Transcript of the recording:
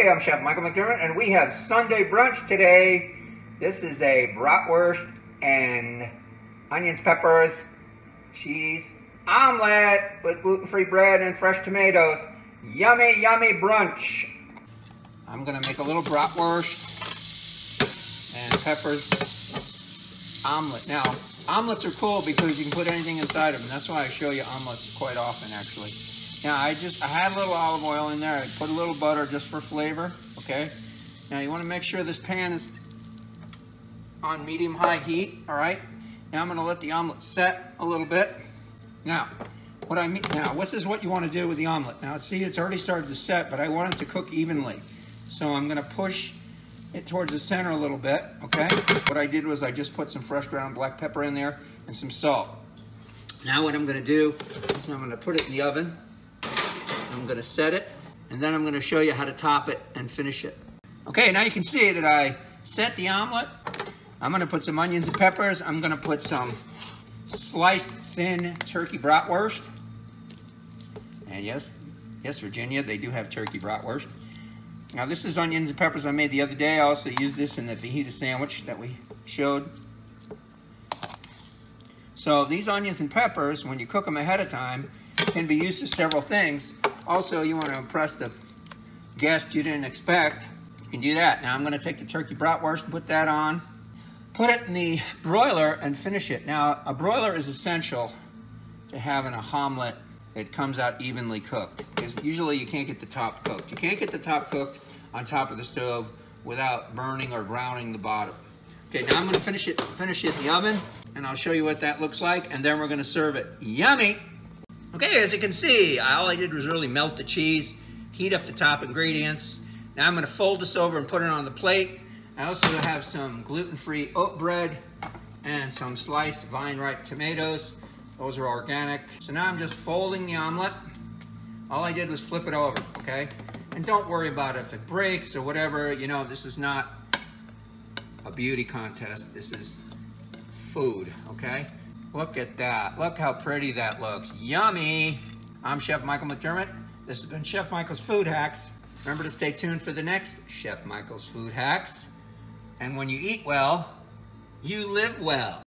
Hey, I'm Chef Michael McDermott, and we have Sunday brunch today. This is a bratwurst and onions, peppers, cheese, omelette with gluten-free bread and fresh tomatoes. Yummy, yummy brunch. I'm gonna make a little bratwurst and peppers omelet. Now, omelets are cool because you can put anything inside of them. That's why I show you omelets quite often, actually. Now, I had a little olive oil in there. I put a little butter just for flavor, okay? Now, you want to make sure this pan is on medium-high heat, all right? Now, I'm going to let the omelet set a little bit. Now, this is what you want to do with the omelet. Now, see, it's already started to set, but I want it to cook evenly. So I'm going to push it towards the center a little bit, okay? What I did was I just put some fresh ground black pepper in there and some salt. Now, what I'm going to do is I'm going to put it in the oven. I'm going to set it, and then I'm going to show you how to top it and finish it. Okay, now you can see that I set the omelet. I'm going to put some onions and peppers. I'm going to put some sliced thin turkey bratwurst. And yes, Virginia, they do have turkey bratwurst. Now this is onions and peppers I made the other day. I also used this in the fajita sandwich that we showed. So these onions and peppers, when you cook them ahead of time, can be used as several things. Also, you want to impress the guest you didn't expect. You can do that. Now I'm going to take the turkey bratwurst and put that on. Put it in the broiler and finish it. Now, a broiler is essential to having a omelet that comes out evenly cooked. Because usually you can't get the top cooked. You can't get the top cooked on top of the stove without burning or browning the bottom. Okay, now I'm going to finish it in the oven, and I'll show you what that looks like, and then we're going to serve it. Yummy! Okay, as you can see, all I did was really melt the cheese, heat up the top ingredients. Now I'm going to fold this over and put it on the plate. I also have some gluten-free oat bread and some sliced vine-ripe tomatoes. Those are organic. So now I'm just folding the omelet. All I did was flip it over, okay? And don't worry about it if it breaks or whatever. You know, this is not a beauty contest. This is food, okay? Look at that. Look how pretty that looks. Yummy. I'm Chef Michael McDermott. This has been Chef Michael's Food Hacks. Remember to stay tuned for the next Chef Michael's Food Hacks. And when you eat well, you live well.